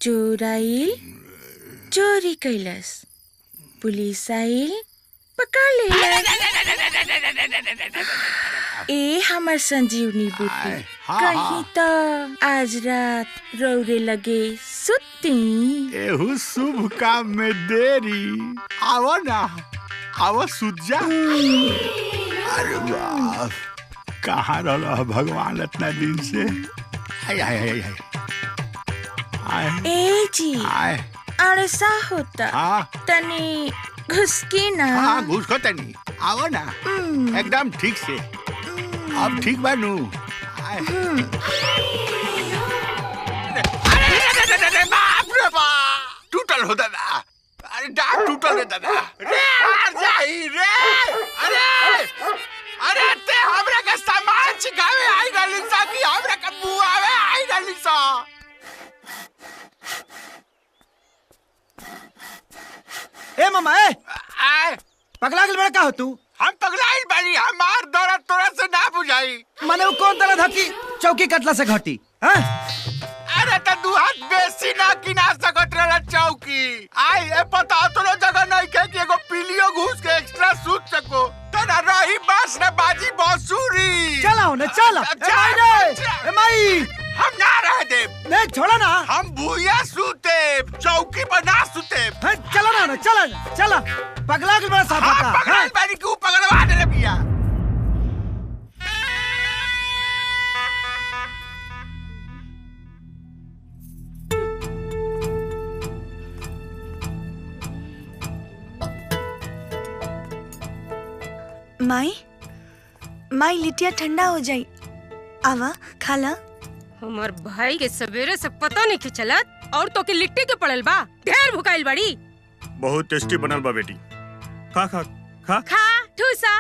चोर आइल, चोरी कैलस, पुलिस आइल, पकड़ लेलस। ए हमर संजीवनी बूटी, कहीं तो आज रात रौरे लगे सुती। एहू शुभ काम में देरी। आवो ना, आवो सुजा। अरे बाप, कहाँ रहा भगवान इतना दिन से। आय आय आय आय आय। ए जी, आय अड़सा होता। तनी घुसकी ना। हाँ घुसको तनी। आवो ना, एकदम ठीक से। अब ठीक बानू। अरे बाप रे बाप, टूटल हो दादा। अरे डाक टूटल है दादा। रे जाई रे। अरे ते हमरा के सामान छिकावे आई गली सा कि हमरा के बुआवे आई गली सा। ए मामा ए पगला गेल बड़ा का हो तू? हम पगलाइल बानी, हमार दर्द तोरा से ना बुझाई। माने वो कौन दर्द हकी चौकी कटला से घटी? हां अरे त दू हाथ बेसी ना किना सकत रहला चौकी। आई ए पता तोरो जगह नहीं के कि एगो पीलियो घुस के एक्स्ट्रा सूत सको। तना रही बस ना बाजी बांसुरी। चलाओ ना चला। ए माई हम ना रह दे। नहीं छोड़ा ना। हम भूया सूते, चौकी पर ना सूते। चला ना चला। पगला गेल बड़ा साफा का। पगला बानी क्यों पगलवा दे रे भैया। माई लिटिया ठंडा हो जाई। आवा खाला। हमार भाई के सवेरे से पता नहीं चलत और तो के लिट्टी के पड़ल बा। ढेर भुकाइल बड़ी। बहुत टेस्टी बनल बा बेटी। खा खा खा खा ठूसा।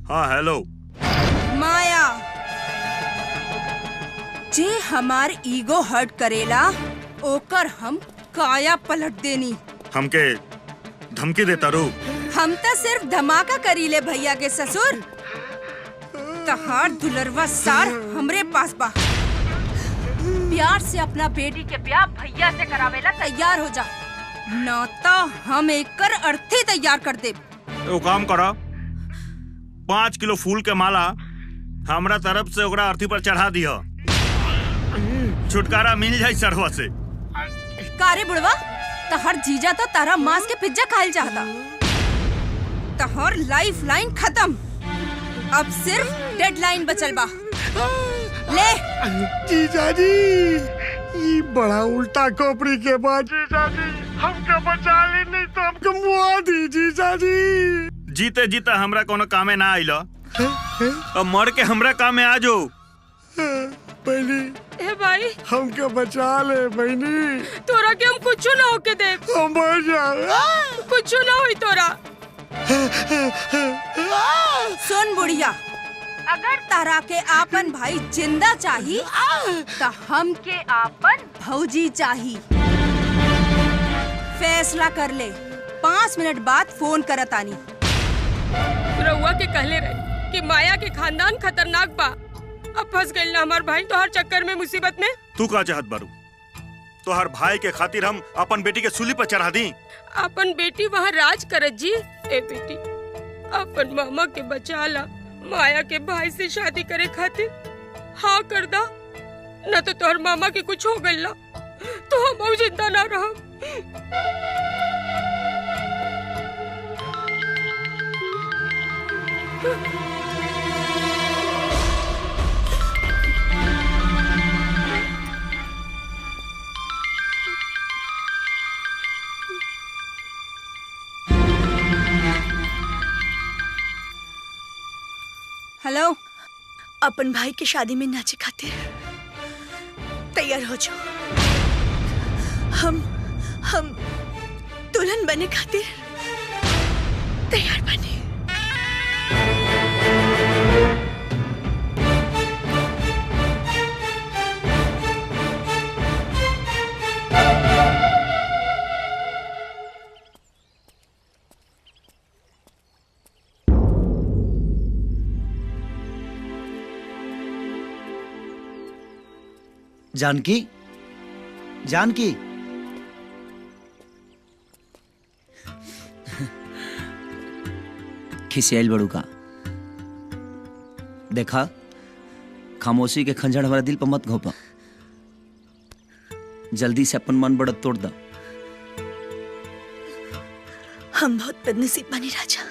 हाँ हेलो माया, जे हमार ईगो हर्ट करेला ओकर हम काया पलट देनी। हमके धमकी देता रू। हम तो सिर्फ धमाका करीले भैया के ससुर। तहार दुलरवा सार हमरे पास बा। प्यार से अपना बेटी के ब्याह भैया से करावेला तैयार हो जा, न तो हम एकर अर्थी तैयार कर दे। वो काम करा, 5 किलो फूल के माला हमरा तरफ से ओकरा अर्थी पर चढ़ा दिया। छुटकारा मिल जाए सरवा से। कारे बुढ़वा, तहर जीजा तो तारा मांस के पिज्जा खाइल चाहता। तहर लाइफ लाइन खत्म, अब सिर्फ डेडलाइन बचल बा। ले जीजा जी, ये बड़ा उल्टा खोपड़ी के बाद जीजा जी हमको बचा ली, नहीं तो हमको मुआ दी जीजा जी। जीते जीते हमरा कोनो कामे ना आइलो, अब मर के हमरा कामे आ जाओ। पहली ए भाई हमको बचा ले बहनी। तोरा के हम कुछ ना होके दे। हम मर जाए। कुछ ना होई तोरा। सुन बुढ़िया, अगर तारा के आपन भाई जिंदा चाही तो हम के आपन भौजी चाही। फैसला कर ले, 5 मिनट बाद फोन करत आनी। रउआ के कहले रही कि माया के खानदान खतरनाक बा। अब फंस गइल ना हमार भाई तोहर चक्कर में, मुसीबत में। तू का चाहत बारू? तोहर भाई के खातिर हम अपन बेटी के सूली पर चढ़ा दी? अपन बेटी वहाँ राज करत जी। ए बेटी, अपन मामा के बचा ला। माया के भाई से शादी करे खातिर हाँ कर दा, न तो तोहर मामा के कुछ हो गइल ना तो हम जिंदा ना रह। हेलो, अपन भाई के शादी में नाचे खातिर तैयार हो जाओ। हम दुल्हन बने खातिर तैयार बने। जानकी, जानकी, खिसियाल बड़ू का देखा, खामोशी के खंजर हमारा दिल पर मत घोपा। जल्दी से अपन मन बढ़त तोड़ दा। हम बहुत बदनसीब बनी राजा।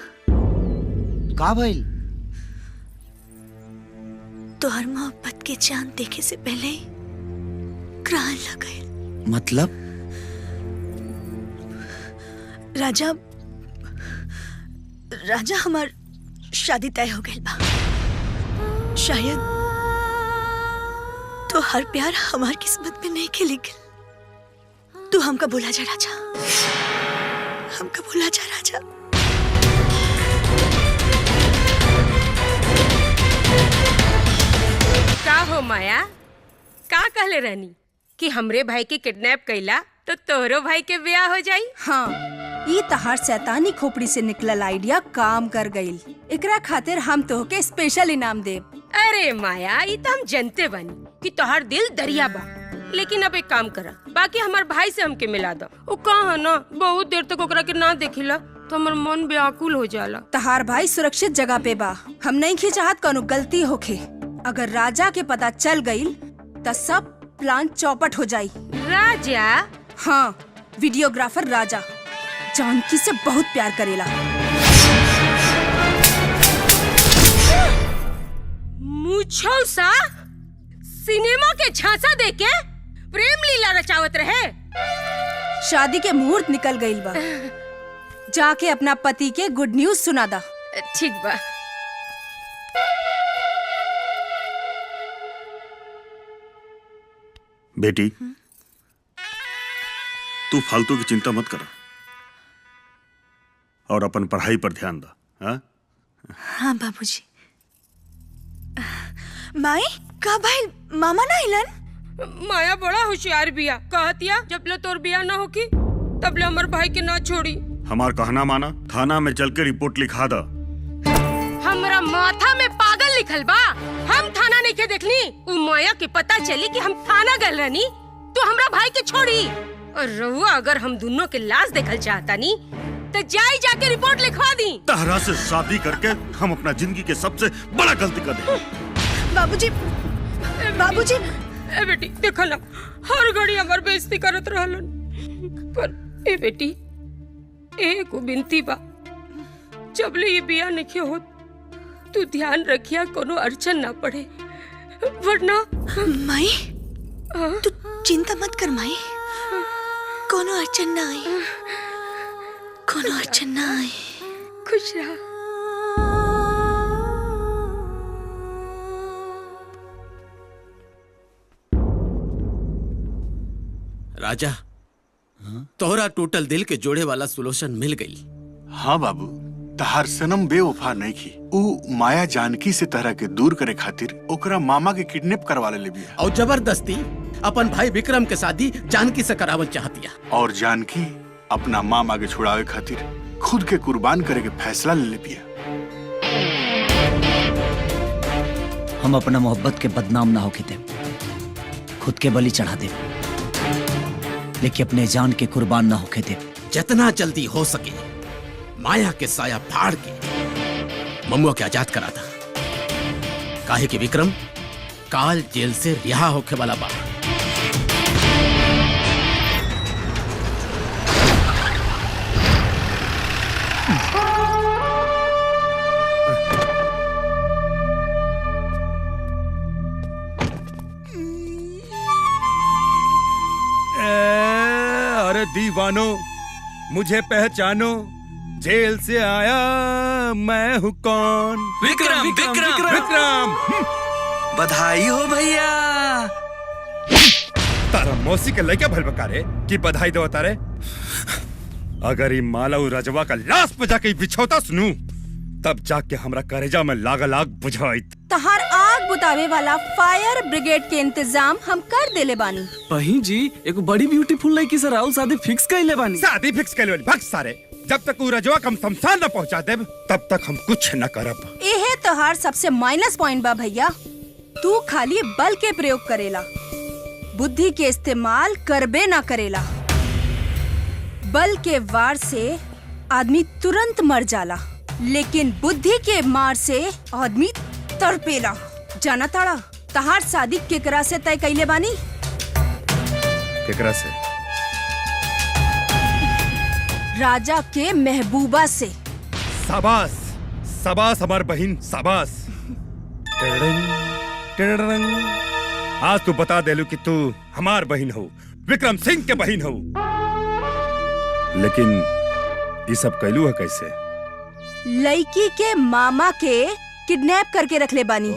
का भइल? तोहर मोहब्बत के चांद देखे से पहले ही ग्रहण लग गए। मतलब? राजा, राजा हमार शादी तय हो गई बा। शायद तो हर प्यार हमार किस्मत में नहीं खिली गया। तू हमका भुला जा राजा, हमका भुला जा राजा। का हो माया, का कहले रहनी कि हमरे भाई के किडनैप कैला तो तोहरो भाई के ब्याह हो जाई? हाँ, ये तहार शैतानी खोपड़ी से निकलल आइडिया काम कर गईल। एकरा खातिर हम तोहके स्पेशल इनाम देब। अरे माया, ये तो हम जानते बानी कि तोहार दिल दरिया बा, लेकिन अब एक काम करा, बाकी हमार भाई से हमके मिला दो। वो कहा ना, बहुत देर तक ओकरा के ना देखिला तो हमार मन व्याकुल हो जाला। तहार भाई सुरक्षित जगह पे बा। हम नहीं चाहत कोनो गलती होखे। अगर राजा के पता चल गईल तो सब प्लान चौपट हो जाई। राजा? हाँ, वीडियोग्राफर राजा जानकी से बहुत प्यार करेला। मुझौसा सिनेमा के झांसा देके प्रेम लीला रचावत रहे। शादी के मुहूर्त निकल गईल बा। जाके अपना पति के गुड न्यूज सुना दा। ठीक बा। बेटी, तू फालतू की चिंता मत कर और अपन पढ़ाई पर ध्यान दा। हाँ? हाँ बाबूजी। माई का भाई मामा ना हिलन? माया बड़ा होशियार बिया। कहतिया जब ले तोर बिया ना होकी तब ले हमार भाई के ना छोड़ी। हमार कहना माना, थाना में चल के रिपोर्ट लिखा दा। हमरा माथा में पागल लिखल बा। हम थाना नहीं के देखनी। उ माया के पता चली कि हम थाना गल रहनी तो हमरा भाई के छोड़ी। और रहुआ अगर हम दोनों के लाश देखल चाहता नी तो जाके रिपोर्ट लिखवा दी। तहरा से शादी करके हम अपना जिंदगी के सबसे बड़ा गलती कर दे। बाबूजी, बाबूजी। ए बेटी देखो ना, हर घड़ी हमार बेइज्जती करत रहलन। पर ए बेटी, एको बिनती बा, जब ले ये बिया नहीं हो तू ध्यान रखिया कोनो अड़चन ना पड़े, वरना। माई, तू चिंता मत कर माई, कोनो अड़चन ना आई, कोनो अड़चन ना आई। खुश रहा। राजा, तोहरा टोटल दिल के जोड़े वाला सोल्यूशन मिल गई। हाँ बाबू, तहार सनम बेवफा नहीं की। ऊ माया जानकी से तरह के दूर करे खातिर ओकरा मामा के किडनैप करवा ले बिया और जबरदस्ती अपन भाई विक्रम के शादी जानकी से करावल चाहतिया। और जानकी अपना मामा के छुड़ावे खातिर खुद के कुर्बान करे के फैसला ले बिया। हम अपना मोहब्बत के बदनाम ना होके दे, खुद के बलि चढ़ा दे, लेकिन अपने जान के कुर्बान ना होके दे। जितना जल्दी हो सके माया के साया फाड़ के ममुआ के आजाद करा था। काहे कि विक्रम काल जेल से रिहा होके वाला बा। अरे दीवानो, मुझे पहचानो, जेल से आया मैं हूँ कौन? विक्रम विक्रम विक्रम, विक्रम। बधाई हो भैया। तारा मौसी के लड़का भल बकारे की बधाई दो तारे। अगर ये माला रजवा का लाश पे जाके बिछौता सुनू तब जाके हमरा करेजा में लाग बुझाई। तहार आग बुतावे वाला फायर ब्रिगेड के इंतजाम हम कर देले बानी। बहिन जी, एक बड़ी ब्यूटीफुल लड़की से राहुल शादी फिक्स कैले बानी। शादी फिक्स कैले बानी? भग सारे, जब तक वो रजवा कम शमशान न पहुंचा देब तब तक हम कुछ न करब। एहे तोहार सबसे माइनस पॉइंट बा भैया। तू खाली बल के प्रयोग करेला। बुद्धि के इस्तेमाल करबे ना करेला। बल के वार से आदमी तुरंत मर जाला, लेकिन बुद्धि के मार से आदमी तड़पेला। जाना ताड़ा तहार शादी केकरा से तय कइले बानी? केकरा से? राजा के महबूबा से। शाबाश शाबाश हमार बहन शाबाश। टिड़िड़िंग, टिड़िड़िंग। आज तू बता देलू कि तू हमार बहन हो, विक्रम सिंह के बहन हो। लेकिन ये सब कैलू है कैसे? लड़की के मामा के किडनैप करके रख ले बानी।